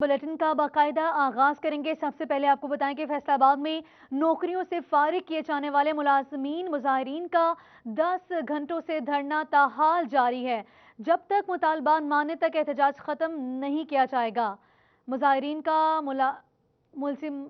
Bulletin का बाकायदा आगाज करेंगे। सबसे पहले आपको बताएं कि फैसलाबाद में नौकरियों से फारिग किए जाने वाले मुलाजमीन मुजाहिरीन का 10 घंटों से धरना ताहाल जारी है। जब तक मुतालबात मानने तक एहतजाज खत्म नहीं किया जाएगा। मुजाहिरीन का मुलजिम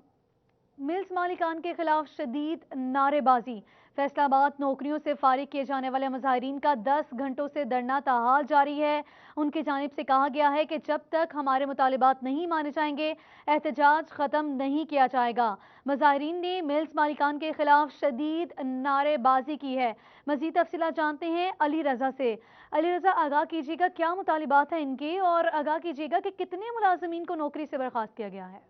मिल्स मालिकान के खिलाफ शदीद नारेबाजी। फैसलाबाद नौकरियों से फारिग किए जाने वाले मुजाहिरीन का 10 घंटों से धरना ताहाल जारी है। उनकी जानिब से कहा गया है कि जब तक हमारे मुतालिबात नहीं माने जाएंगे एहतजाज खत्म नहीं किया जाएगा। मुजाहिरीन ने मिल्स मालिकान के खिलाफ शदीद नारेबाजी की है। मजीद तफसीलात जानते हैं अली रजा से। अली रजा, आगाह कीजिएगा क्या मुतालिबात है इनके, और आगाह कीजिएगा कि कितने मुलाजमीन को नौकरी से बर्खास्त किया गया है।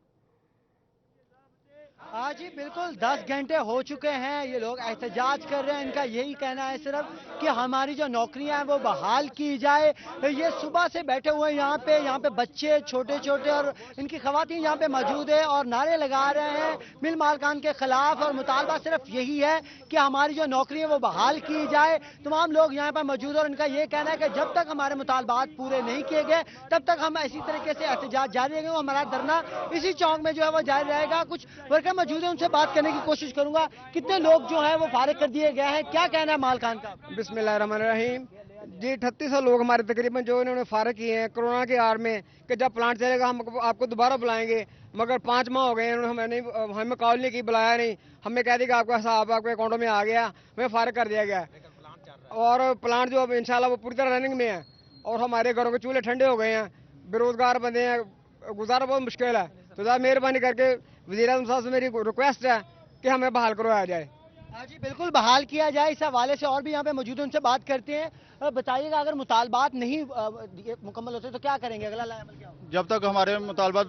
हाँ जी बिल्कुल, 10 घंटे हो चुके हैं, ये लोग एहतजाज कर रहे हैं। इनका यही कहना है सिर्फ कि हमारी जो नौकरियां हैं वो बहाल की जाए। ये सुबह से बैठे हुए हैं यहाँ पे बच्चे छोटे छोटे और इनकी खवातीन यहाँ पे मौजूद है और नारे लगा रहे हैं मिल मालकान के खिलाफ। और मुतालबा सिर्फ यही है कि हमारी जो नौकरी है वो बहाल की जाए। तमाम लोग यहाँ पर मौजूद है और इनका ये कहना है कि जब तक हमारे मुतालबात पूरे नहीं किए गए तब तक हम इसी तरीके से एहतजाज जारी रहेंगे। हमारा धरना इसी चौक में जो है वो जारी रहेगा। कुछ वर्कर मौजूद है, उनसे बात करने की कोशिश करूंगा। कितने लोग जो है वो फारिग कर दिए गए हैं, क्या कहना है मालकान का? बिस्मिल्लाहिर्रहमानिर्रहीम। जी 3800 लोग हमारे तकरीबन जो इन्होंने फारिग किए हैं कोरोना के आड़ में कि जब प्लांट चलेगा हम आपको दोबारा बुलाएंगे। मगर 5 माह हो गए इन्होंने हमें कॉल नहीं की, बुलाया नहीं। हमें कह दिया कि आपका हिसाब आपके अकाउंटों में आ गया, हमें फारिग कर दिया गया। और प्लांट जो अब इंशाल्लाह वो पूरी तरह रनिंग में है और हमारे घरों के चूल्हे ठंडे हो गए हैं, बेरोजगार बंदे हैं, गुजारा बहुत मुश्किल है। तो ज़रा मेहरबानी करके वज़ीर आज़म साहब से मेरी रिक्वेस्ट है कि हमें बहाल करवाया जाए। हाँ जी बिल्कुल, बहाल किया जाए। इस हवाले से और भी यहाँ पे मौजूद है, उनसे बात करते हैं। बताइएगा अगर मुतालबात नहीं मुकम्मल होते तो क्या करेंगे, अगला अमल क्या होगा? जब तक हमारे मुतालबात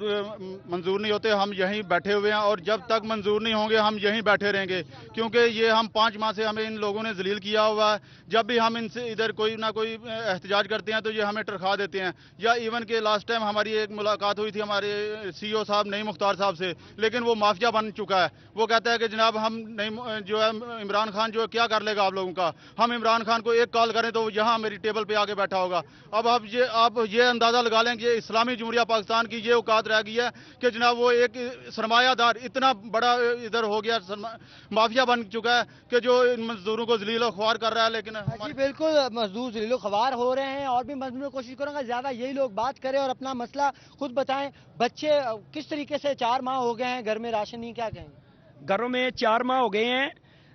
मंजूर नहीं होते हम यहीं बैठे हुए हैं और जब तक मंजूर नहीं होंगे हम यहीं बैठे रहेंगे, क्योंकि ये हम 5 माह से हमें इन लोगों ने जलील किया हुआ है। जब भी हम इनसे इधर कोई ना कोई एहतजाज करते हैं तो ये हमें टरखा देते हैं। या इवन के लास्ट टाइम हमारी एक मुलाकात हुई थी हमारे CEO साहब नईम मुख्तार साहब से, लेकिन वो माफिया बन चुका है। वो कहता है कि जनाब हम नहीं जो है इमरान खान जो है क्या कर लेगा आप लोगों का, हम इमरान खान को एक कॉल करें तो यहाँ मेरी टेबल पे आके बैठा होगा। अब आप ये अंदाजा लगा लें कि इस्लामी जमहूरिया पाकिस्तान की ये औकात रह गई है कि जनाब वो एक सरमायादार इतना बड़ा इधर हो गया, माफिया बन चुका है कि जो मजदूरों को जलील ख्वार कर रहा है। लेकिन जी बिल्कुल, मजदूर जलीलो ख्वार हो रहे हैं और भी मजदूर में कोशिश करूंगा ज्यादा यही लोग बात करें और अपना मसला खुद बताएं। बच्चे किस तरीके से 4 माह हो गए हैं घर में राशन नहीं, क्या कहेंगे? घरों में 4 माह हो गए हैं,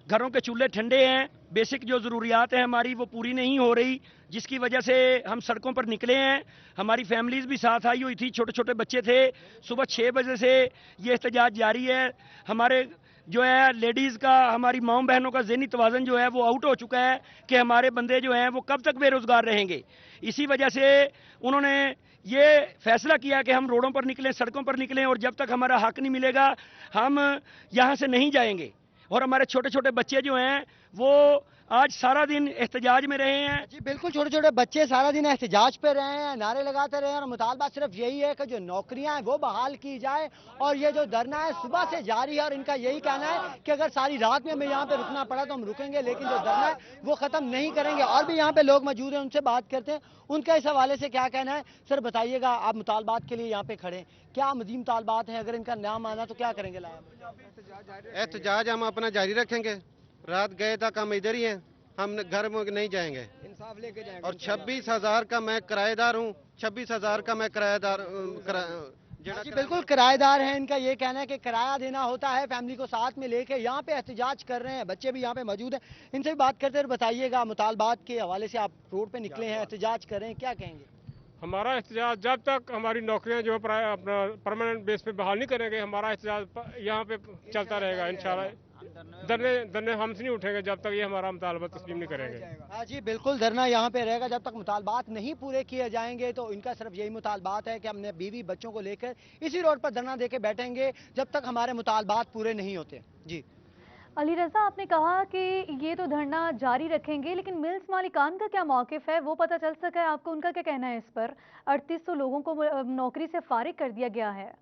घरों के चूल्हे ठंडे हैं, बेसिक जो ज़रूरियात है हमारी वो पूरी नहीं हो रही, जिसकी वजह से हम सड़कों पर निकले हैं। हमारी फैमिलीज भी साथ आई हुई थी, छोटे छोटे बच्चे थे। सुबह 6 बजे से ये एहतजाज जारी है। हमारे जो है लेडीज़ का, हमारी माँ बहनों का ज़हनी तवाज़न जो है वो आउट हो चुका है कि हमारे बंदे जो हैं वो कब तक बेरोज़गार रहेंगे। इसी वजह से उन्होंने ये फैसला किया कि हम रोडों पर निकलें, सड़कों पर निकलें, और जब तक हमारा हक नहीं मिलेगा हम यहाँ से नहीं जाएंगे। और हमारे छोटे छोटे बच्चे जो हैं वो आज सारा दिन एहतजाज में रहे हैं। जी बिल्कुल, छोटे छोटे बच्चे सारा दिन एहतजाज पे रहे हैं, नारे लगाते रहे हैं और मुतालबा सिर्फ यही है कि जो नौकरियां हैं वो बहाल की जाए। और ये जो धरना है सुबह से जारी है और इनका यही कहना है कि अगर सारी रात में हमें यहाँ पे रुकना पड़ा तो हम रुकेंगे, लेकिन जो धरना है वो खत्म नहीं करेंगे। और भी यहाँ पे लोग मौजूद हैं, उनसे बात करते हैं, उनका इस हवाले से क्या कहना है। सर बताइएगा, आप मुतालबात के लिए यहाँ पे खड़े, क्या मजीद मुतालबात हैं? अगर इनका ना माना तो क्या करेंगे? एहतजाज हम अपना जारी रखेंगे, रात गए तक हम इधर ही हैं, हम घर में नहीं जाएंगे। इंसाफ लेके जाएंगे। और 26,000 का मैं किराएदार हूँ, 26,000 का मैं किराएदार जी बिल्कुल, किराएदार हैं। इनका ये कहना है कि किराया देना होता है, फैमिली को साथ में लेके यहाँ पे एहतजाज कर रहे हैं। बच्चे भी यहाँ पे मौजूद हैं, इनसे भी बात करते हैं। बताइएगा, मुतालबात के हवाले से आप रोड पे निकले हैं, एहतजाज कर रहे हैं, क्या कहेंगे? हमारा एहतजाज जब तक हमारी नौकरियां जो अपना परमानेंट बेस पे बहाल नहीं करेंगे, हमारा एहतजाज यहाँ पे चलता रहेगा इंशाल्लाह। धरने हमसे नहीं उठेंगे जब तक ये हमारा मुतालबा तस्लीम नहीं करेंगे। हाँ जी बिल्कुल, धरना यहाँ पे रहेगा जब तक मुतालबात नहीं पूरे किए जाएंगे। तो इनका सिर्फ यही मुतालबात है कि हमने बीवी बच्चों को लेकर इसी रोड पर धरना दे के बैठेंगे जब तक हमारे मुतालबात पूरे नहीं होते। जी अली रजा, आपने कहा कि ये तो धरना जारी रखेंगे, लेकिन मिल्स मालिकान का क्या मौकिफ है वो पता चल सका है आपको? उनका क्या कहना है इस पर? 3800 लोगों को नौकरी से फारिग कर दिया गया है।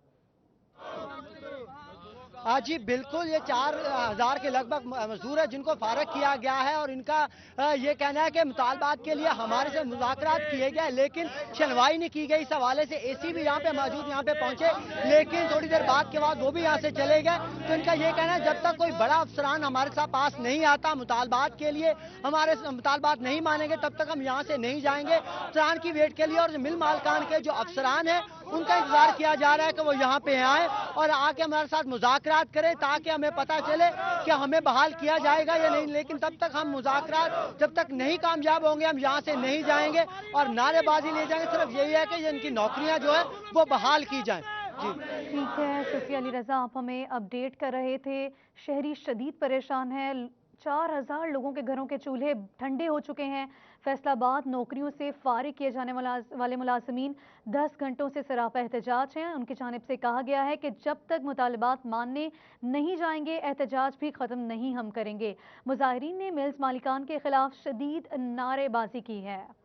जी बिल्कुल, ये 4,000 के लगभग मजदूर है जिनको फारग किया गया है और इनका ये कहना है कि मुतालबात के लिए हमारे से मुज़ाकरात किए गए लेकिन सुनवाई नहीं की गई। इस हवाले से एसी भी यहाँ पे मौजूद यहाँ पे पहुंचे लेकिन थोड़ी देर बाद के बाद वो भी यहाँ से चले गए। तो इनका ये कहना है जब तक कोई बड़ा अफसरान हमारे साथ पास नहीं आता मुतालबात के लिए, हमारे मुतालबात नहीं मानेंगे तब तक हम यहाँ से नहीं जाएंगे। अफसरान की वेट के लिए और मिल मालकान के जो अफसरान है उनका इंतजार किया जा रहा है कि वो यहाँ पे आए और आके हमारे साथ मुज़ाकरात करें ताकि हमें पता चले कि हमें बहाल किया जाएगा या नहीं। लेकिन तब तक हम मुज़ाकरात जब तक नहीं कामयाब होंगे हम यहाँ से नहीं जाएंगे और नारेबाजी ले जाएंगे। सिर्फ यही है कि इनकी नौकरियां जो है वो बहाल की जाएं। जी ठीक है, शुक्रिया अली रजा, आप हमें अपडेट कर रहे थे। शहरी शदीद परेशान है, 4,000 लोगों के घरों के चूल्हे ठंडे हो चुके हैं। फैसलाबाद नौकरियों से फारिग किए जाने वाले मुलाजमीन 10 घंटों से सरापा एहतजाज हैं। उनकी जानिब से कहा गया है कि जब तक मुतालबात मानने नहीं जाएंगे एहतजाज भी ख़त्म नहीं हम करेंगे। मुजाहिरीन ने मिल्स मालिकान के खिलाफ शदीद नारेबाजी की है।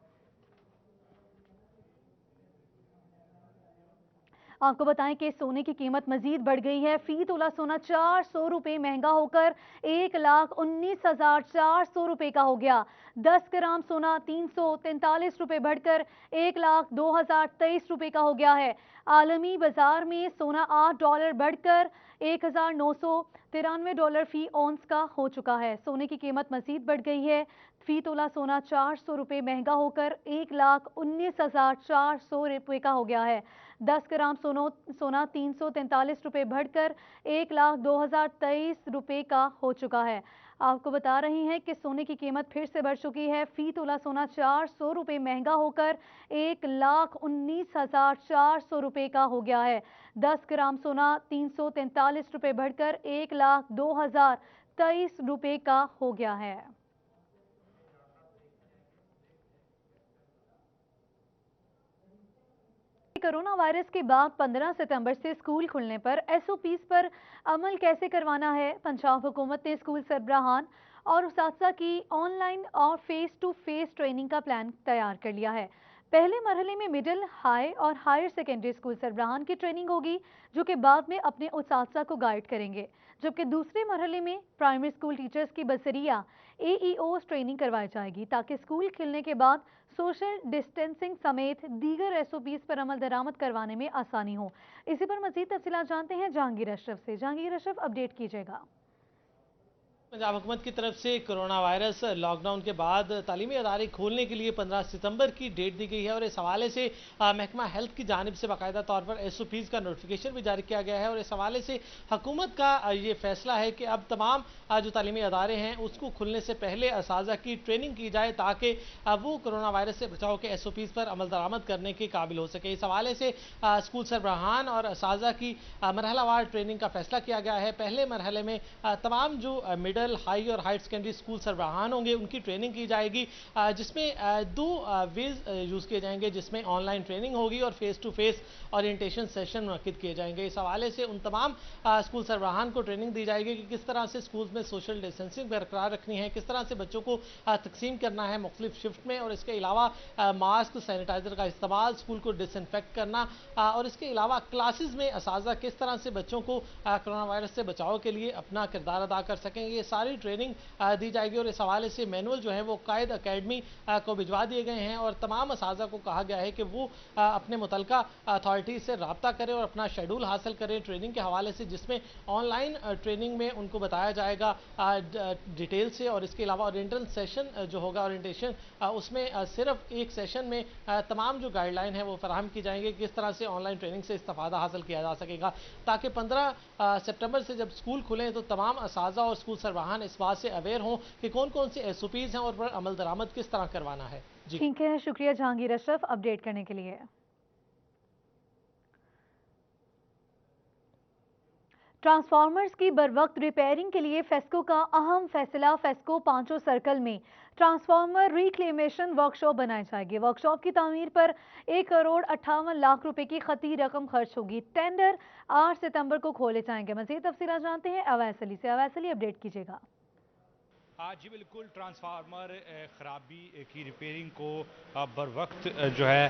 आपको बताएं कि सोने की कीमत मजीद बढ़ गई है। फी तोला सोना 400 रुपये महंगा होकर 1,19,400 रुपये का हो गया। 10 ग्राम सोना 343 रुपये बढ़कर 1,02,023 रुपये का हो गया है। आलमी बाजार में सोना $8 बढ़कर $1,993 फी औंस का हो चुका है। सोने की कीमत मजीद बढ़ गई है। फी तोला सोना 400 रुपये महंगा होकर 1,19,400 रुपये का हो गया है। 10 ग्राम सोना 343 रुपये बढ़कर 1,02,023 रुपये का हो चुका है। आपको बता रही हैं कि सोने की कीमत फिर से बढ़ चुकी है। फी तोला सोना 400 रुपये महंगा होकर 1,19,400 रुपये का हो गया है। 10 ग्राम सोना 343 रुपये बढ़कर 1,02,023 रुपये का हो गया है। कोरोना वायरस के बाद 15 सितंबर से स्कूल खुलने पर एसओपीज पर अमल कैसे करवाना है, पंजाब हुकूमत ने स्कूल सरबराहान और उस्ताद की ऑनलाइन और फेस टू फेस ट्रेनिंग का प्लान तैयार कर लिया है। पहले मरहले में मिडिल, हाई और हायर सेकेंडरी स्कूल सरबराहान की ट्रेनिंग होगी जो कि बाद में अपने उस्ताद को गाइड करेंगे, जबकि दूसरे मरहले में प्राइमरी स्कूल टीचर्स की बसरिया AEOs ट्रेनिंग करवाई जाएगी ताकि स्कूल खुलने के बाद सोशल डिस्टेंसिंग समेत दीगर एसओपीज पर अमल दरामद करवाने में आसानी हो। इसी पर मजीद तफसीलात जानते हैं जहांगीर अशरफ से। जहांगीर अशरफ, अपडेट कीजिएगा। पंजाब हुकूमत की तरफ से कोरोना वायरस लॉकडाउन के बाद तालीमी अदारे खोलने के लिए 15 सितंबर की डेट दी गई है और इस हवाले से महकमा हेल्थ की जानिब से बाकायदा तौर पर एसओपीज़ का नोटिफिकेशन भी जारी किया गया है और इस हवाले से हुकूमत का ये फैसला है कि अब तमाम जो तालीमी अदारे हैं उसको खुलने से पहले असाजा की ट्रेनिंग की जाए ताकि वो कोरोना वायरस से बचाव के एसओपीज़ पर अमल दरामद करने के काबिल हो सके। इस हवाले से स्कूल सरबराहान और असाजा की मरहलावार ट्रेनिंग का फैसला किया गया है। पहले मरहले में तमाम जो मिडल, हाई और हायर सेकेंडरी स्कूल सरबराहान होंगे उनकी ट्रेनिंग की जाएगी, जिसमें 2 वेज यूज़ किए जाएंगे, जिसमें ऑनलाइन ट्रेनिंग होगी और face to face orientation session मुनक्किद किए जाएंगे। इस हवाले से उन तमाम स्कूल सरबराहान को ट्रेनिंग दी जाएगी कि किस तरह से स्कूल में सोशल डिस्टेंसिंग बरकरार रखनी है, किस तरह से बच्चों को तकसीम करना है मुख्तलिफ शिफ्ट में, और इसके अलावा मास्क, सैनिटाइजर का इस्तेमाल, स्कूल को डिसइंफेक्ट करना और इसके अलावा क्लासेस में असाजा किस तरह से बच्चों को कोरोना वायरस से बचाव के लिए अपना किरदार अदा कर सकें, ये सारी ट्रेनिंग दी जाएगी। और इस हवाले से मैनुअल जो है वो कायद अकेडमी को भिजवा दिए गए हैं और तमाम असाजा को कहा गया है कि वो अपने मुतलका अथॉरिटी से रब्ता करें और अपना शेड्यूल हासिल करें ट्रेनिंग के हवाले से, जिसमें ऑनलाइन ट्रेनिंग में उनको बताया जाएगा डिटेल से, और इसके अलावा ओरिएंटल सेशन जो होगा ओरिएंटेशन उसमें सिर्फ एक सेशन में तमाम जो गाइडलाइन है वो फराहम की जाएंगे किस तरह से ऑनलाइन ट्रेनिंग से इस्तेफादा हासिल किया जा सकेगा, ताकि 15 सितंबर से जब स्कूल खुलें तो तमाम असाजा और स्कूल सरबराहान इस बात से अवेयर हों कि कौन कौन सी एसओपीज हैं और पर अमल दरामद किस तरह करवाना है। जी ठीक है, शुक्रिया जहांगीर अशरफ अपडेट करने के लिए। ट्रांसफार्मर्स की बरवक्त रिपेयरिंग के लिए फेस्को का अहम फैसला, फेस्को 5 सर्कल में ट्रांसफार्मर रिक्लेमेशन वर्कशॉप बनाई जाएगी। वर्कशॉप की तामीर पर 1,58,00,000 रुपए की खती रकम खर्च होगी। टेंडर 8 सितंबर को खोले जाएंगे। मजीद तफसीलात जानते हैं अवैस अली से। अवैस अली, अपडेट कीजिएगा। जी बिल्कुल, ट्रांसफार्मर ख़राबी की रिपेयरिंग को बर वक्त जो है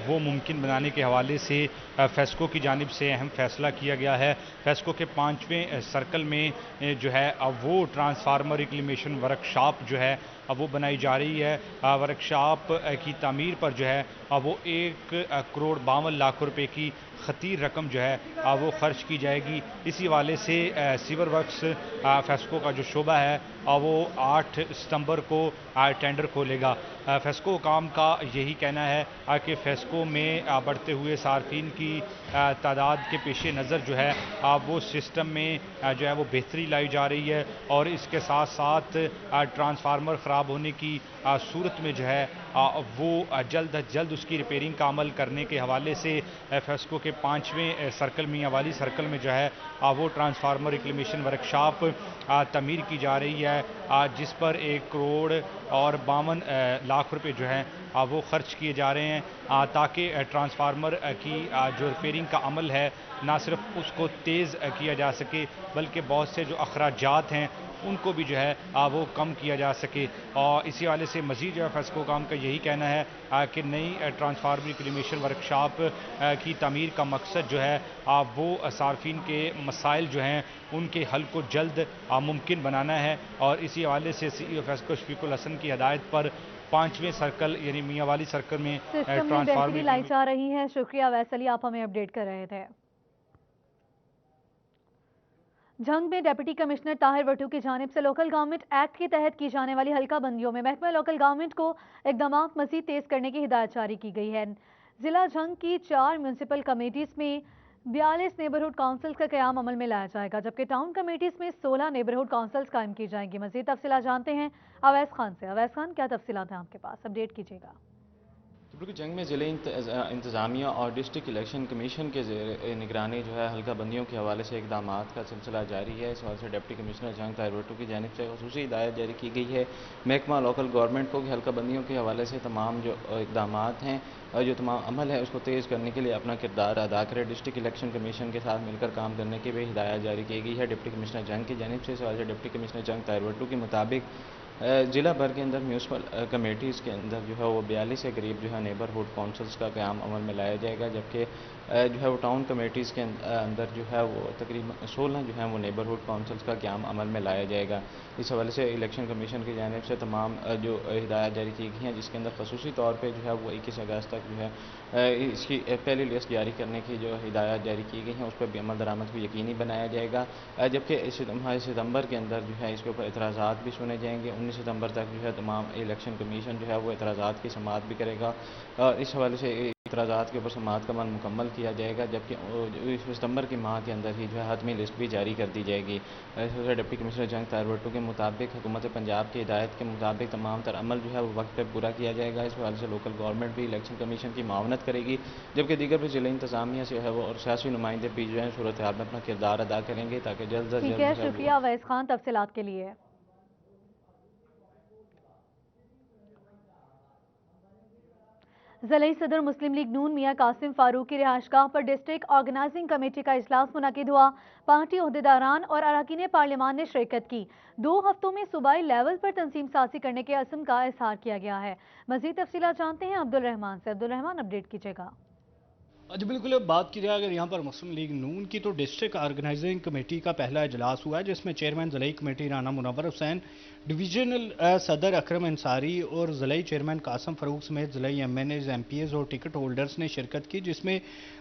वो मुमकिन बनाने के हवाले से फेस्को की जानिब से अहम फैसला किया गया है। फेस्को के 5वें सर्कल में जो है वो ट्रांसफार्मर रिक्लेमेशन वर्कशॉप जो है वो बनाई जा रही है। वर्कशॉप की तामीर पर जो है वो 1,52 करोड़ रुपए की खतीर रकम जो है वो खर्च की जाएगी। इसी हवाले से सीवर वर्क्स फेस्को का जो शोबा है वो 8 सितंबर को टेंडर खोलेगा। फेस्को काम का यही कहना है कि फेस्को में बढ़ते हुए सार्फिन की तादाद के पेश नज़र जो है वो सिस्टम में जो है वो बेहतरी लाई जा रही है और इसके साथ साथ ट्रांसफार्मर ख़राब होने की सूरत में जो है वो जल्द अज जल्द उसकी रिपेयरिंग का अमल करने के हवाले से फेस्को के 5वें सर्कल मियांवाली सर्कल में जो है वो ट्रांसफार्मर रिक्लेमेशन वर्कशॉप तमीर की जा रही है, जिस पर 1,52 करोड़ रुपए जो है वो खर्च किए जा रहे हैं ताकि ट्रांसफार्मर की जो रिपेयरिंग का अमल है ना सिर्फ उसको तेज़ किया जा सके बल्कि बहुत से जो अखराजात हैं उनको भी जो है वो कम किया जा सके। और इसी वाले से मज़ीद जो है फेस्को काम का यही कहना है कि नई ट्रांसफार्मर रिक्लेमेशन वर्कशॉप की तमीर का मकसद जो है वो सार्फिन के मसाइल जो हैं उनके हल को जल्द मुमकिन बनाना है। और इसी हवाले से CEO फेस्को शफीकुल हसन की हदायत पर 5वें सर्कल यानी मियांवाली सर्कल में ट्रांसफार्मर लाई जा रही है। शुक्रिया वैसली, आप हमें अपडेट कर रहे थे। झंग में डिप्टी कमिश्नर ताहिर वटू की जानिब से लोकल गवर्नमेंट एक्ट के तहत की जाने वाली हल्का बंदियों में महकमा लोकल गवर्नमेंट को इकदाम मजीद तेज करने की हिदायत जारी की गई है। जिला झंग की 4 म्यूनसिपल कमेटीज में 42 नेबरहुड काउंसिल्स का क़याम अमल में लाया जाएगा, जबकि टाउन कमेटीज में 16 नेबरहुड काउंसिल्स कायम की जाएंगी। मजीद तफसीलात जानते हैं अवैस खान से। अवैस खान, क्या तफसीलात हैं आपके पास, अपडेट कीजिएगा। बिल्कुल, जंग में ज़िले इंतज़ामिया और डिस्ट्रिक्ट इलेक्शन कमीशन के निगरानी जो है हल्का बंदियों के हवाले से इकदाम का सिलसिला जारी है। इस हवाले से डिप्टी कमिश्नर जंग ताहिर वटू की जानिब से ख़ुसूसी हिदायत जारी की गई है महकमा लोकल गवर्नमेंट को कि हल्का बंदियों के हवाले से तमाम जो इकदाम हैं और जो तमाम अमल है उसको तेज़ करने के लिए अपना किरदार अदा करे। डिस्ट्रिक्ट इलेक्शन कमीशन के साथ मिलकर काम करने की भी हिदायत जारी की गई है डिप्टी कमिश्नर जंग की जानिब से। इस हवाले से डिप्टी कमिश्नर जंग ताहिर वटू के मुताबिक ज़िला भर के अंदर म्यूनसिपल कमेटीज़ के अंदर जो है वो 42 के करीब जो है नेबरहुड काउंसिल्स का क़याम अमल में लाया जाएगा, जबकि जो है वो टाउन कमेटीज़ के अंदर जो है वो तकरीबन 16 जो है वो नेबरहुड काउंसिल्स का क़याम अमल में लाया जाएगा। इस हवाले से इलेक्शन कमीशन की जानिब से तमाम जो हिदायत जारी की गई हैं, जिसके अंदर खसूसी तौर पर जो है वो 21 अगस्त तक जो है इसकी पहली लिस्ट जारी करने की जो हिदायत जारी की गई हैं उस पर भी अमल दरामद को यकीनी बनाया जाएगा, जबकि सितंबर के अंदर जो है इसके ऊपर एतराज़ात भी सुने जाएंगे। 19 सितंबर तक जो है तमाम इलेक्शन कमीशन जो है वो एतराज़ात की समाअत भी करेगा और इस हवाले से एतराज़ात के ऊपर समाअत का अमल मुकम्मल किया जाएगा, जबकि सितंबर के माह के अंदर ही जो है हतमी लिस्ट भी जारी कर दी जाएगी। डिप्टी कमिश्नर जंग ताहिर वटू के मुताबिक हुकूमत पंजाब की हिदायत के मुताबिक तमाम तर अमल जो है वो वक्त पर पूरा किया जाएगा। इस हवाले से लोकल गवर्नमेंट भी इलेक्शन कमीशन की मावनत करेगी, जबकि दीगर भी ज़िले इंतज़ामिया से है वो और सियासी नुमाइंदे भी जो है सूरत हाल में अपना किरदार अदा करेंगे ताकि जल्द अज जल्द। शुक्रिया अवैस खान तफसीलात के लिए। ज़िला सदर मुस्लिम लीग नून मियां कासिम फारूक की रिहाइशगाह पर डिस्ट्रिक्ट ऑर्गेनाइजिंग कमेटी का इजलास मुनक़िद हुआ। पार्टी ओहदेदारान और अरकान पार्लियामान ने शिरकत की। 2 हफ्तों में सूबाई लेवल पर तंजीम साजी करने के अज़्म का इजहार किया गया है। मज़ीद तफसीलात जानते हैं अब्दुल रहमान से। अब्दुल रहमान, अपडेट कीजिएगा। जी बिल्कुल, बात की जाए अगर यहाँ पर मुस्लिम लीग नून की तो डिस्ट्रिक्ट ऑर्गेनाइजिंग कमेटी का पहला इजलास हुआ है, जिसमें चेयरमैन ज़िलाई कमेटी राना मुनव्वर हुसैन, डिवीजनल सदर अकरम अंसारी और ज़िलाई चेयरमैन कासम फ़ारूक समेत ज़िलाई MNAs MPAs और टिकट होल्डर्स ने शिरकत की, जिसमें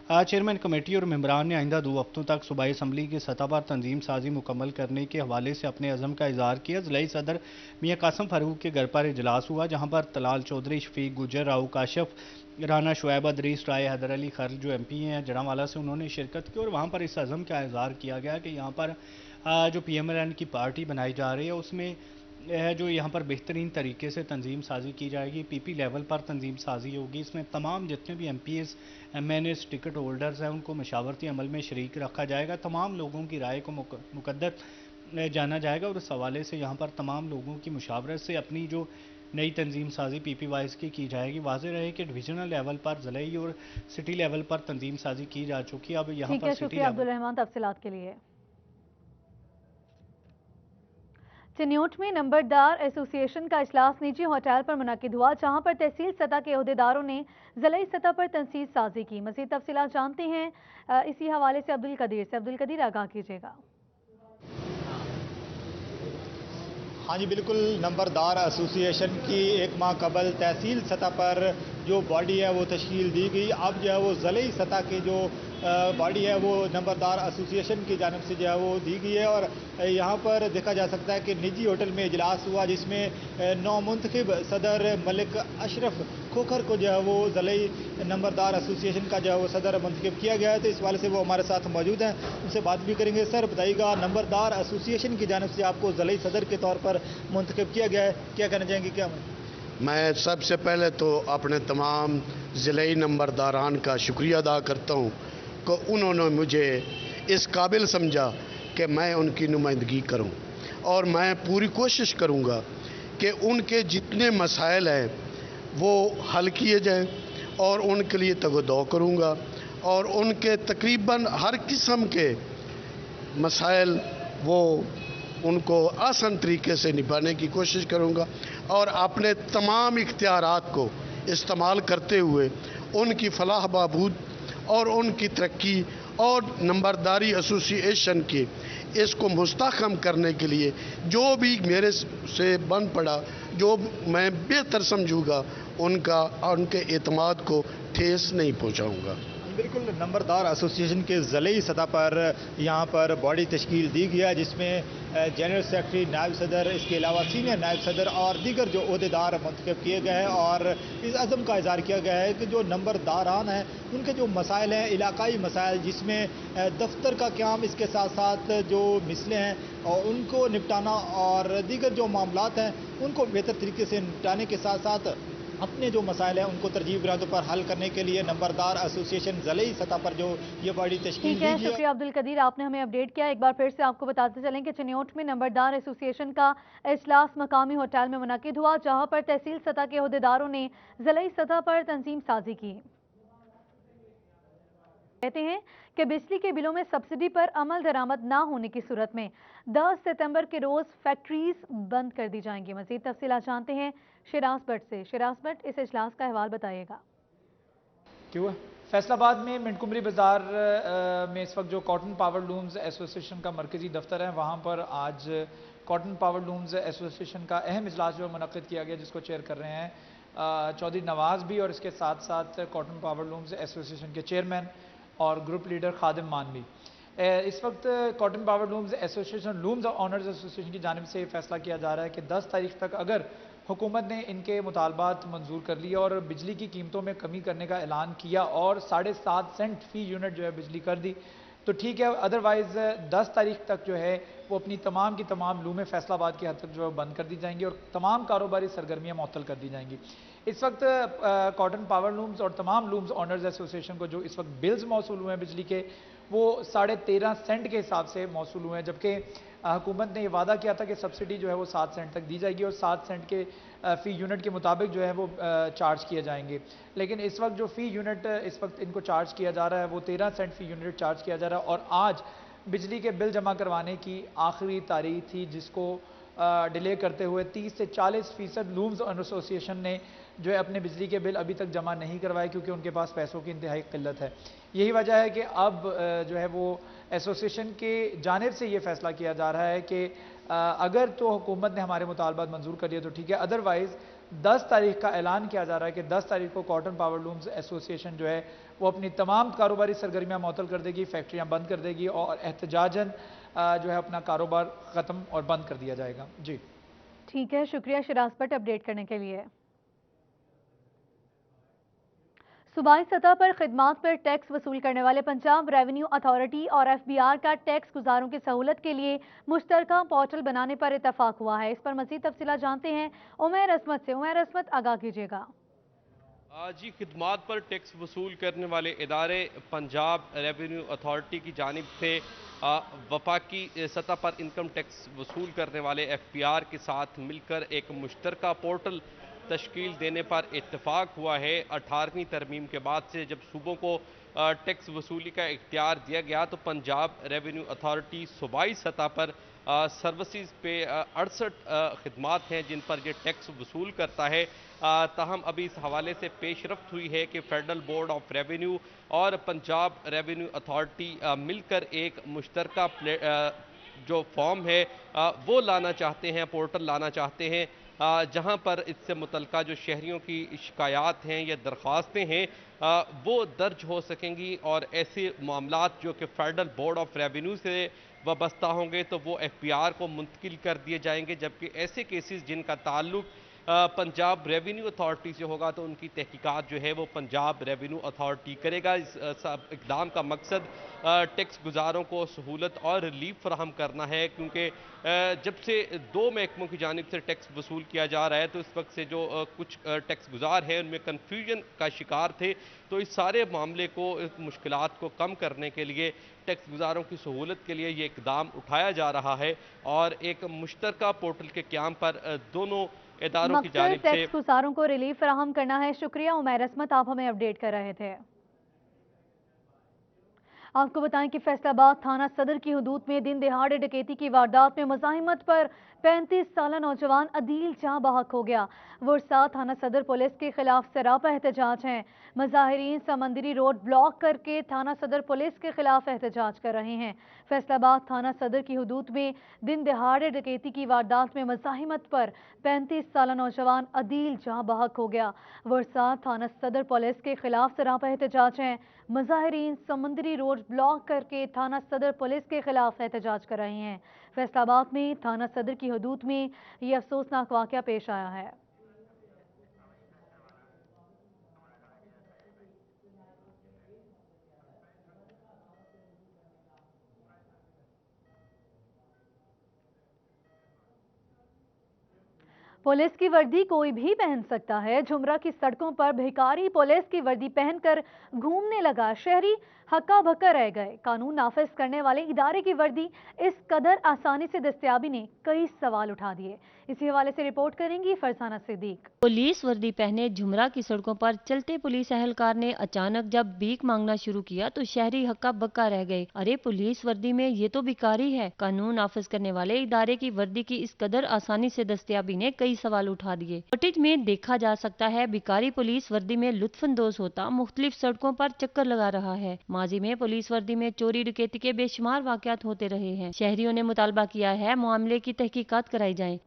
चेयरमैन कमेटी और मेंबरान ने आइंदा 2 हफ्तों तक सूबाई असम्बली की सतह पर तंजीम साजी मुकम्मल करने के हवाले से अपने अज़म का इजहार किया। ज़िलाई सदर मियाँ कासम फ़ारूक के घर पर इजलास हुआ, जहाँ पर तलाल चौधरी, शफीक गुजर, राउ काशफ, राना शुएब अदरीस, राय हैदर अली खर जो MP हैं जड़ांवाला से, उन्होंने शिरकत की और वहाँ पर इस अज़म का इजहार किया गया कि यहाँ पर जो PMLN की पार्टी बनाई जा रही है उसमें जो यहाँ पर बेहतरीन तरीके से तंजीम साजी की जाएगी, PP लेवल पर तंजीम साजी होगी। इसमें तमाम जितने भी MPAs MNAs टिकट होल्डर्स हैं उनको मशावरती अमल में शरीक रखा जाएगा, तमाम लोगों की राय को मुकद्दर जाना जाएगा और इस हवाले से यहाँ पर तमाम लोगों की मुशावरत से अपनी जो नई तंजीम साजी PP वाइज की जाएगी। वाज़ेह रहे कि डिवीजनल लेवल पर, ज़िलाई और सिटी लेवल पर तंजीम साजी की जा चुकी है। अब यहाँ पर शुक्रिया अब्दुल रहमान तफसीलात के लिए। चिन्योट में नंबरदार एसोसिएशन का इजलास निजी होटल पर मुनक्किद हुआ, जहां पर तहसील सतह के अहदेदारों ने ज़िलाई सतह पर तंसीब साजी की। मज़ीद तफसीलात जानते हैं इसी हवाले से अब्दुल कदीर से। अब्दुल कदीर, आगाह कीजिएगा। हाँ जी बिल्कुल, नंबरदार एसोसिएशन की एक माह कबल तहसील सतह पर जो बॉडी है वो तश्कील दी गई। अब जो है वो ज़िलाई सतह की जो बॉडी है वो नंबरदार एसोसिएशन की जानिब से जो है वो दी गई है। और यहाँ पर देखा जा सकता है कि निजी होटल में इजलास हुआ, जिसमें नौमुंतखब सदर मलिक अशरफ खोखर को जो है वो ज़िलाई नंबरदार एसोसिएशन का जो है वो सदर मुंतखब किया गया है। तो इस वाले से वो हमारे साथ मौजूद हैं, उनसे बात भी करेंगे। सर बताइएगा, नंबरदार एसोसिएशन की जानिब से आपको ज़िलाई सदर के तौर पर मुंतखब किया गया है, क्या कहना चाहेंगे? क्या मैं सबसे पहले तो अपने तमाम ज़िलाई नंबरदारान का शुक्रिया अदा करता हूँ कि उन्होंने मुझे इस काबिल समझा कि मैं उनकी नुमाइंदगी करूँ, और मैं पूरी कोशिश करूँगा कि उनके जितने मसाइल हैं वो हल किए जाएं, और उनके लिए तगदो करूँगा, और उनके तकरीबन हर किस्म के मसाइल वो उनको आसान तरीके से निभाने की कोशिश करूँगा, और अपने तमाम इख्तियारात को इस्तेमाल करते हुए उनकी फलाह बहबूद और उनकी तरक्की और नंबरदारी एसोसिएशन के इसको मुस्तहकम करने के लिए जो भी मेरे से बन पड़ा, जो मैं बेहतर समझूंगा, उनके एतमाद को ठेस नहीं पहुंचाऊंगा। बिल्कुल, नंबरदार एसोसिएशन के ज़िलाई सतह पर यहाँ पर बॉडी तश्कील दी गई है, जिसमें जनरल सेक्रेटरी, नायब सदर, इसके अलावा सीनियर नायब सदर और दीगर जो अहदेदार मुंतखब किए गए हैं। और इस अज़म का इज़हार किया गया है कि जो नंबरदारान हैं उनके जो मसाइल हैं, इलाकाई मसाइल, जिसमें दफ्तर का क़याम, इसके साथ साथ जो मिसलें हैं और उनको निपटाना और दीगर जो मामलात हैं उनको बेहतर तरीके से निपटाने के साथ साथ अपने जो मसाइल हैं उनको तरजीह बुनियादों पर हल करने के लिए नंबरदार एसोसिएशन ज़िलाई सतह पर जो ये बॉडी तश्कील दी गई है। शुक्रिया अब्दुल कदीर, आपने हमें अपडेट किया। एक बार फिर से आपको बताते चलें कि चिन्योट में नंबरदार एसोसिएशन का इजलास मकामी होटल में मुनक्किद हुआ, जहां पर तहसील सतह के अहदेदारों ने ज़िलाई सतह पर तंजीम साजी की। कहते हैं कि बिजली के बिलों में सब्सिडी पर अमल दरामद ना होने की सूरत में 10 सितंबर के रोज फैक्ट्रीज बंद कर दी जाएंगी। मजीद तफसीलात जानते हैं शिराज भट्ट से। शिराज भट्ट, इस इजलास का अहवाल बताइएगा। क्यों फैसलाबाद में मिंटकुमरी बाजार में इस वक्त जो कॉटन पावर लूम्स एसोसिएशन का मरकजी दफ्तर है, वहाँ पर आज कॉटन पावर लूम्स एसोसिएशन का अहम इजलास जो मुनक्किद किया गया, जिसको चेयर कर रहे हैं चौधरी नवाज भी, और इसके साथ साथ कॉटन पावर लूम्स एसोसिएशन के चेयरमैन और ग्रुप लीडर खादिम मानवी। इस वक्त cotton power looms association, looms owners association की जानिब से फैसला किया जा रहा है कि 10 तारीख तक अगर हुकूमत ने इनके मुतालबात मंजूर कर लिए और बिजली की कीमतों में कमी करने का ऐलान किया और 7.5 सेंट फी यूनिट जो है बिजली कर दी तो ठीक है, अदरवाइज़ 10 तारीख तक जो है वो अपनी तमाम की तमाम लूमें फैसलाबाद की हद तक जो है बंद कर दी जाएंगी और तमाम कारोबारी सरगर्मियाँ मुअत्तल कर दी जाएंगी। इस वक्त कॉटन पावर लूम्स और तमाम लूम्स ऑनर्स एसोसिएशन को जो इस वक्त बिल्स मौसूल हुए हैं बिजली के, वो 13.5 सेंट के हिसाब से मौसूल हुए हैं, जबकि हुकूमत ने ये वादा किया था कि सब्सिडी जो है वो 7 सेंट तक दी जाएगी और 7 सेंट के फ़ी यूनिट के मुताबिक जो है वो चार्ज किए जाएंगे। लेकिन इस वक्त जो फ़ी यूनिट इस वक्त इनको चार्ज किया जा रहा है वो 13 सेंट फ़ी यूनिट चार्ज किया जा रहा है। और आज बिजली के बिल जमा करवाने की आखिरी तारीख थी, जिसको डिले करते हुए 30 से 40% लूम्स एसोसिएशन ने जो है अपने बिजली के बिल अभी तक जमा नहीं करवाए, क्योंकि उनके पास पैसों की इंतहाई किल्लत है। यही वजह है कि अब जो है वो एसोसिएशन के जानिब से ये फैसला किया जा रहा है कि अगर तो हुकूमत ने हमारे मुतालबात मंजूर कर दिए तो ठीक है, अदरवाइज़ 10 तारीख का ऐलान किया जा रहा है कि 10 तारीख को कॉटन पावर लूम्स एसोसिएशन जो है वो अपनी तमाम कारोबारी सरगर्मियाँ मुअत्तल कर देगी, फैक्ट्रियाँ बंद कर देगी और एहतजाजन जो है अपना कारोबार ख़त्म और बंद कर दिया जाएगा। जी ठीक है, शुक्रिया शिराज भट्ट अपडेट करने के लिए। सूबाई सतह पर खिदमात पर टैक्स वसूल करने वाले पंजाब रेवेन्यू अथॉरिटी और FBR का टैक्स गुजारों की सहूलत के लिए मुश्तरका पोर्टल बनाने पर इतफाक हुआ है। इस पर मज़ीद तफसीलात जानते हैं उमैर असमत से। उमैर असमत, आगाह कीजिएगा। जी, खिदमात पर टैक्स वसूल करने वाले इदारे पंजाब रेवेन्यू अथॉरिटी की जानिब से वफाकी सतह पर इनकम टैक्स वसूल करने वाले FBR के साथ मिलकर एक मुश्तरका पोर्टल तश्कील देने पर इत्तेफाक हुआ है। 18वीं तरमीम के बाद से जब सूबों को टैक्स वसूली का इख्तियार दिया गया तो पंजाब रेवेन्यू अथॉरिटी सूबाई सतह पर सर्विसेज पे 68 खिदमात हैं जिन पर ये टैक्स वसूल करता है। ताहम अभी इस हवाले से पेशरफ्त हुई है कि फेडरल बोर्ड ऑफ रेवेन्यू और पंजाब रेवेन्यू अथॉरिटी मिलकर एक मुश्तरका जो फॉर्म है वो लाना चाहते हैं, पोर्टल लाना चाहते हैं, जहां पर इससे मुतल्लिका जो शहरियों की शिकायत हैं या दरख्वास्तें हैं वो दर्ज हो सकेंगी और ऐसे मामलात जो कि फेडरल बोर्ड ऑफ रेवेन्यू से वाबस्ता होंगे तो वो FPR को मुंतकिल कर दिए जाएंगे, जबकि ऐसे केसेस जिनका ताल्लुक पंजाब रेवेन्यू अथॉरिटी से होगा तो उनकी तहकीकात जो है वो पंजाब रेवेन्यू अथॉरिटी करेगा। इस इक़दाम का मकसद टैक्स गुजारों को सहूलत और रिलीफ फराहम करना है, क्योंकि जब से 2 महकमों की जानिब से टैक्स वसूल किया जा रहा है तो इस वक्त से जो कुछ टैक्स गुजार हैं उनमें कन्फ्यूजन का शिकार थे। तो इस सारे मामले को, इस मुश्किलात को कम करने के लिए, टैक्स गुजारों की सहूलत के लिए ये इक़दाम उठाया जा रहा है और एक मुश्तरका पोर्टल के क़याम पर दोनों इदारों की जानिब से टैक्स गुजारों को रिलीफ फराहम करना है। शुक्रिया उमैर असमत, आप हमें अपडेट कर रहे थे। आपको बताएं कि फैसलाबाद थाना सदर की हुदूद में दिन दहाड़े डकैती की वारदात में मुज़ाहिमत पर 35 साला नौजवान अदील जहां बहक हो गया। वुरसा थाना सदर पुलिस के खिलाफ सरापा एहतजाज हैं। मुजाहिरीन समंदरी रोड ब्लॉक करके थाना सदर पुलिस के खिलाफ एहतजाज कर रहे हैं। फैसलाबाद थाना सदर की हुदूद में दिन दहाड़े डकैती की वारदात में मुज़ाहिमत पर 35 साला नौजवान अदील जहां बहक हो गया। वुरसा थाना सदर पुलिस के खिलाफ सरापा एहतजाज हैं। मुजाहिरीन समंदरी रोड ब्लॉक करके थाना सदर पुलिस के खिलाफ एहतजाज कर रहे हैं। फैसलाबाद में थाना सदर की हुदूद में ये अफसोसनाक वाक़या पेश आया है। पुलिस की वर्दी कोई भी पहन सकता है। झुमरा की सड़कों पर भिखारी पुलिस की वर्दी पहनकर घूमने लगा। शहरी हक्का भक्का रह गए। कानून नाफिज करने वाले इदारे की वर्दी इस कदर आसानी से दस्तयाबी ने कई सवाल उठा दिए। इसी हवाले से रिपोर्ट करेंगी फरजाना सिद्दीक। पुलिस वर्दी पहने झुमरा की सड़कों पर चलते पुलिस एहलकार ने अचानक जब भीख मांगना शुरू किया तो शहरी हक्का बक्का रह गए। अरे पुलिस वर्दी में ये तो भिखारी है। कानून नाफिज करने वाले इदारे की वर्दी की इस कदर आसानी से दस्तयाबी ने कई सवाल उठा दिए। फुटेज में देखा जा सकता है भिखारी पुलिस वर्दी में लुत्फानंदोज होता मुख्तलिफ सड़कों पर चक्कर लगा रहा है। माजी में पुलिस वर्दी में चोरी डकैती के बेशुमार वाकयात होते रहे हैं। शहरियों ने मुतालबा किया है मामले की तहकीकात कराई जाए।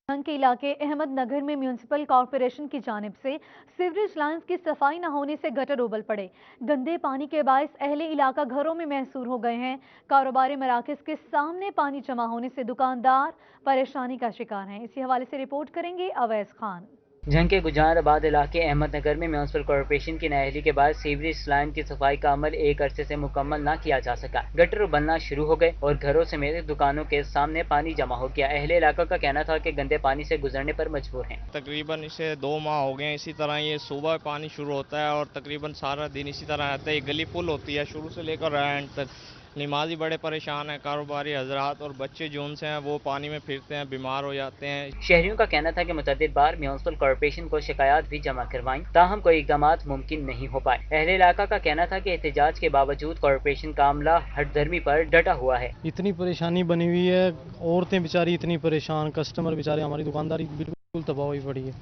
जंग के इलाके अहमद नगर में म्यूनिसिपल कॉर्पोरेशन की जानिब से सीवरेज लाइन्स की सफाई न होने से गटर उबल पड़े। गंदे पानी के बायस अहले इलाका घरों में महसूर हो गए हैं। कारोबारी मराकज के सामने पानी जमा होने से दुकानदार परेशानी का शिकार हैं। इसी हवाले से रिपोर्ट करेंगे अवैस खान। जंग के गुजाराबाद इलाके अहमदनगर में म्यूनिसिपल कॉर्पोरेशन की नाअहली के बाद सीवरेज लाइन की सफाई का अमल एक अरसे से मुकम्मल न किया जा सका। गटर उबलना शुरू हो गए और घरों समेत दुकानों के सामने पानी जमा हो गया। अहले इलाका का कहना था कि गंदे पानी से गुजरने पर मजबूर हैं। तकरीबन इसे 2 माह हो गए। इसी तरह ये सुबह पानी शुरू होता है और तकरीबन सारा दिन इसी तरह रहता है। ये गली फुल होती है शुरू से लेकर एंड तक। नमाजी बड़े परेशान हैं। कारोबारी हजरात और बच्चे जो उनसे हैं वो पानी में फिरते हैं, बीमार हो जाते हैं। शहरियों का कहना था कि मुतअद्दिद बार म्यूनिसिपल कॉर्पोरेशन को शिकायत भी जमा करवाई, ताहम कोई इक़दामात मुमकिन नहीं हो पाए। अहले इलाका का कहना था कि एहतजाज के बावजूद कॉर्पोरेशन का अमला हठधर्मी पर डटा हुआ है। इतनी परेशानी बनी हुई है, औरतें बेचारी इतनी परेशान, कस्टमर बेचारे, हमारी दुकानदारी बिल्कुल तबाह हुई पड़ी है।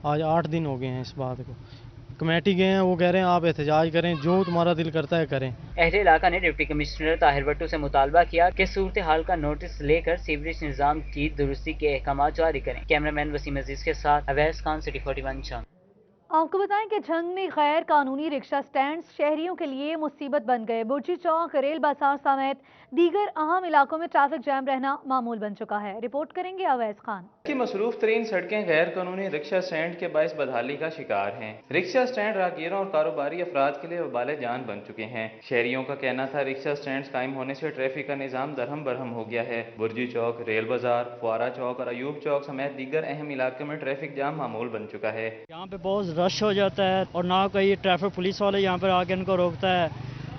आज 8 दिन हो गए हैं इस बात को। कमेटी गए हैं, वो कह रहे हैं आप एहतजाज करें, जो तुम्हारा दिल करता है करें। अहले इलाका ने डिप्टी कमिश्नर ताहिर भट्टू से मुतालबा किया कि सूरत हाल का नोटिस लेकर सीवरेज निज़ाम की दुरुस्ती के अहकाम जारी करें। कैमरामैन वसीम अजीज के साथ अवैस खान, सिटी 41 जंग। आपको बताएं कि जंग में गैर कानूनी रिक्शा स्टैंड शहरियों के लिए मुसीबत बन गए। बुर्जी चौक, रेल बाजार समेत दीगर अहम इलाकों में ट्रैफिक जैम रहना मामूल बन चुका है। रिपोर्ट करेंगे अवैस खान। की मसरूफ तरीन सड़कें गैर कानूनी रिक्शा स्टैंड के बायस बदहाली का शिकार हैं। रिक्शा स्टैंड राहगीरों और कारोबारी अफराद के लिए वबाल जान बन चुके हैं। शहरियों का कहना था रिक्शा स्टैंड कायम होने से ट्रैफिक का निज़ाम दरहम बरहम हो गया है। बुर्जी चौक, रेल बाजार, फुआरा चौक और अयूब चौक समेत दीगर अहम इलाकों में ट्रैफिक जाम मामूल बन चुका है। यहाँ पे बहुत रश हो जाता है और ना कोई ट्रैफिक पुलिस वाले यहाँ पर आके इनको रोकता है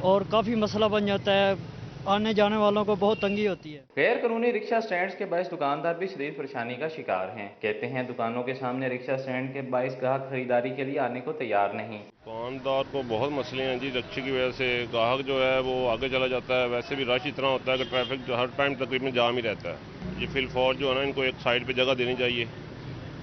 और काफ़ी मसला बन जाता है। आने जाने वालों को बहुत तंगी होती है। गैर कानूनी रिक्शा स्टैंड्स के बायस दुकानदार भी शदीद परेशानी का शिकार हैं। कहते हैं दुकानों के सामने रिक्शा स्टैंड के बायस ग्राहक खरीदारी के लिए आने को तैयार नहीं। दुकानदार को बहुत मसले हैं जी, रिक्शे की वजह से ग्राहक जो है वो आगे चला जाता है। वैसे भी रश इतना होता है कि ट्रैफिक जो हर टाइम तकरीबन जाम ही रहता है। ये फिलफौर जो है ना, इनको एक साइड पे जगह देनी चाहिए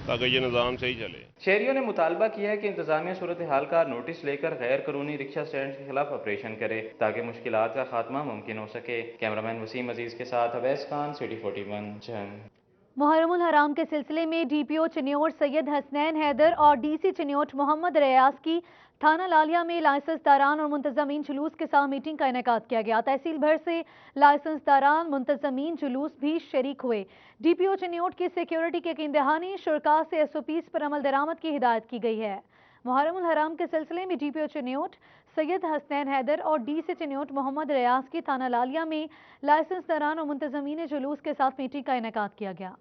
ताकि ये निज़ाम सही चले। शहरियों ने मुतालबा किया है कि इंतजामिया सूरत हाल का नोटिस लेकर गैर कानूनी रिक्शा स्टैंड के खिलाफ ऑपरेशन करे ताकि मुश्किलात का खात्मा मुमकिन हो सके। कैमरामैन वसीम अजीज के साथ अवैस खान, सिटी 41 जंग। मुहर्रमुल हराम के सिलसिले में डीपीओ चिन्योट सैयद हसनैन हैदर और डीसी चिन्योट मोहम्मद रियाज की थाना लालिया में लाइसेंस दारान और मुंतजमीन जुलूस के साथ मीटिंग का इनेकाद किया गया। तहसील भर से लाइसेंस दारान, मुंतजमीन जुलूस भी शरीक हुए। डीपीओ चिन्योट की सिक्योरिटी के यकीन दहानी, शुरका से SOPs पर अमल दरामद की हिदायत की गई है। मुहर्रमुल हराम के सिलसिले में डीपीओ चिन्योट सैयद हसनैन हैदर और डीसी चिन्योट मोहम्मद रियाज की थाना लालिया में लाइसेंस दारान और मुंतजमीन जुलूस के साथ मीटिंग का इनेकाद किया गया।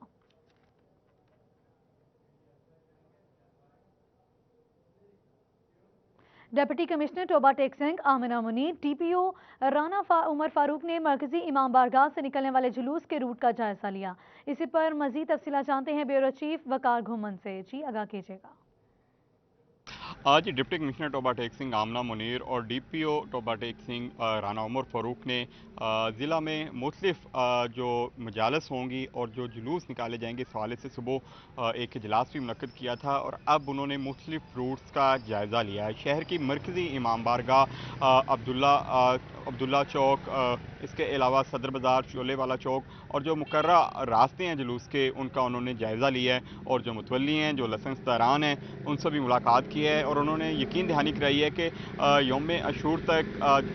Deputy commissioner Toba Tek Singh Amina Munir, TPO Rana Umar Farooq ने मरकजी इमाम बारगाह से निकलने वाले जुलूस के रूट का जायजा लिया। इसी पर मजीद तफसीलात जानते हैं ब्यूरो चीफ वकार घुमन से। जी आगाह कीजिएगा। आज डिप्टी कमिश्नर टोबा टेक सिंह आमना मुनीर और डीपीओ टोबा टेक सिंह राना उमर फारूक ने ज़िला में मुख्तलिफ जो मजालस होंगी और जो जुलूस निकाले जाएंगे इस हवाले से सुबह एक इजलास भी मुनक्किद किया था और अब उन्होंने मुख्तलिफ रूट्स का जायज़ा लिया है। शहर की मरकज़ी इमाम बारगाह, अब्दुल्ला चौक, इसके अलावा सदर बाज़ार, शोले वाला चौक और जो मुकर्रा रास्ते हैं जुलूस के उनका उन्होंने जायज़ा लिया है और जो मुतवल्ली हैं, जो लाइसेंस दारान हैं, उनसे भी मुलाकात की है और उन्होंने यकीन दहानी कराई है कि यौम अशूर तक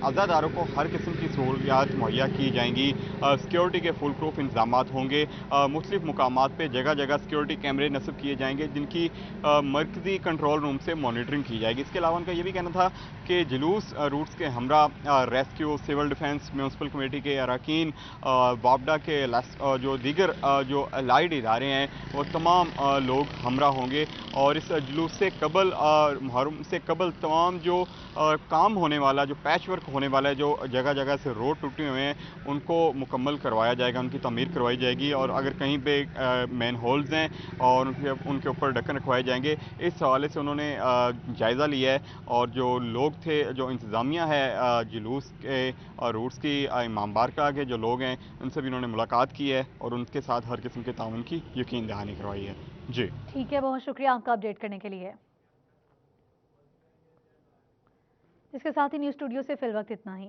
अज़ादारों को हर किस्म की सहूलियात मुहैया की जाएंगी। सिक्योरिटी के फुल प्रूफ इंतजाम होंगे। मुख्तलिफ मुकामात पर जगह जगह सिक्योरिटी कैमरे नस्ब किए जाएंगे जिनकी मरकज़ी कंट्रोल रूम से मॉनिटरिंग की जाएगी। इसके अलावा उनका ये भी कहना था कि जुलूस रूट्स के हमरा rescue, civil defence, municipal committee के अरकान, वापडा के जो दीगर जो अलाइड इदारे हैं वो तमाम लोग हमरा होंगे और इस जुलूस से कबल मुहर्रम से कबल तमाम जो काम होने वाला, जो पैच वर्क होने वाला है, जो जगह जगह से रोड टूटे हुए हैं उनको मुकम्मल करवाया जाएगा, उनकी तमीर करवाई जाएगी और अगर कहीं पे मैन होल्स हैं और उनके ऊपर ढक्कन रखवाए जाएंगे। इस हवाले से उन्होंने जायज़ा लिया है और जो लोग थे, जो इंतज़ामिया है जुलूस के रूट्स की, इमाम बारगाह के जो लोग हैं उनसे भी उन्होंने मुलाकात की है और उनके साथ हर किस्म के ताउन की यकीन दहानी करवाई है। जी ठीक है, बहुत शुक्रिया आपका अपडेट करने के लिए। इसके साथ ही न्यूज़ स्टूडियो से फिलवक्त इतना ही।